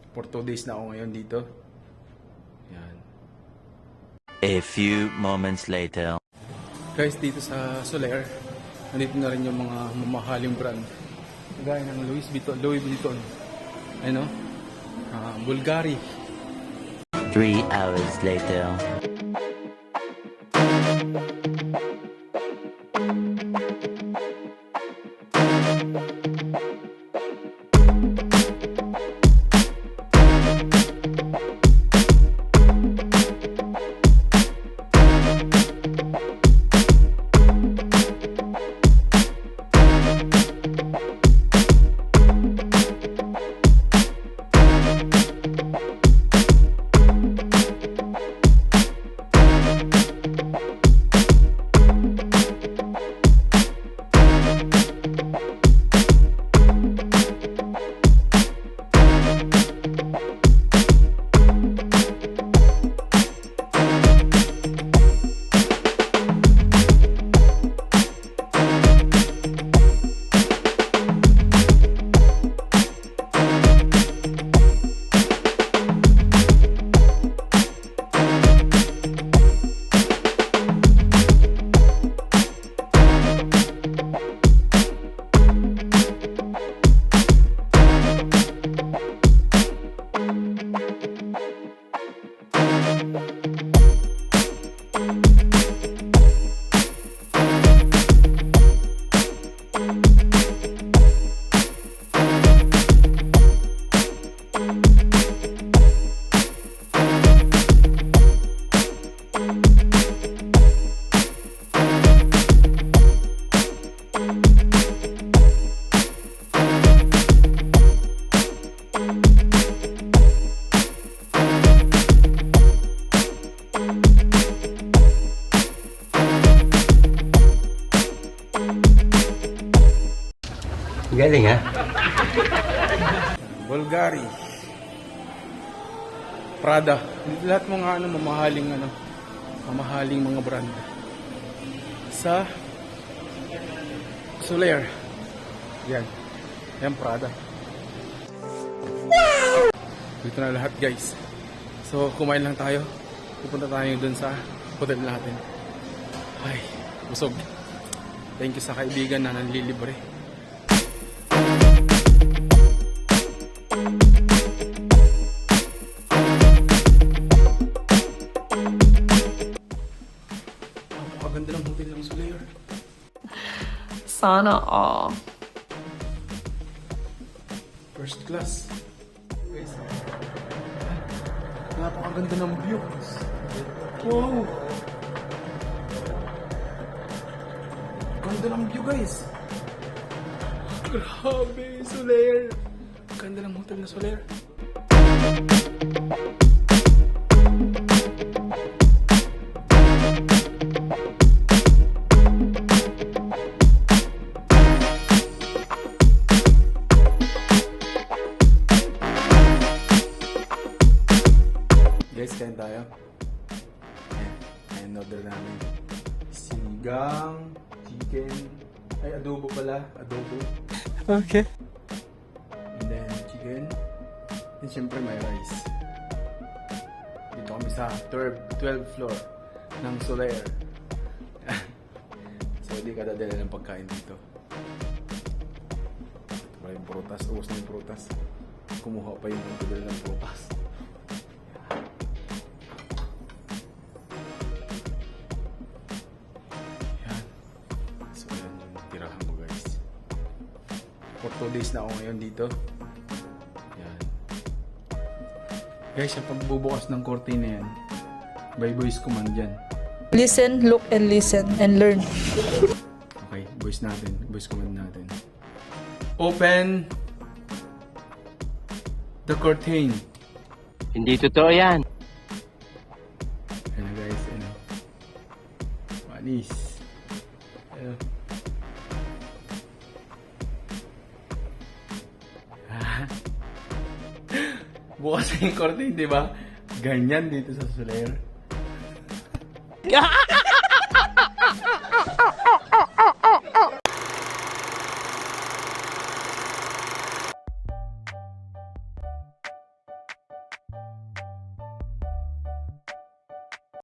For 2 days na ako ngayon dito. Yan. A few moments later. Guys, dito sa Soler, nandito na rin yung mga mamahaling brand. Gaya ng Louis Vuitton. Ano? Bulgari. 3 hours later. Galing ha? Bulgari. Prada. Lahat mga mamahaling mga brand. Sa Soler. Yan. Yan Prada. Dito na lahat guys. So kumain lang tayo. Pupunta tayo dun sa hotel natin. Ay, busog. Thank you sa kaibigan na nanlilibre. Ganda ng hotel ng Soler. Sana all. First class. Guys, napakaganda ng view. Wow! Ganda ng view guys. Grabe, Soler. Ganda ng hotel na Soler. Guys, kain tayo. Ayan, order namin. Sinigang, chicken, ay adobo pala, adobo. Okay. And then chicken. And syempre may rice. Dito kami sa 12th floor ng Soler. So hindi ka dadala ng pagkain dito. Ito pala yung prutas, ubos na yung prutas. Kumuha pa yung magdadala ng prutas. For 2 days na ako ngayon dito. Yan. Guys, yung pagbubukas ng kortina yan, by voice command dyan. Listen, look, and listen, and learn. Okay, voice command natin. Open the curtain. Hindi totoo yan. Ayan na guys, ano. Manis. Ayan. Bukas yung curtain, di ba? Ganyan dito sa Soler.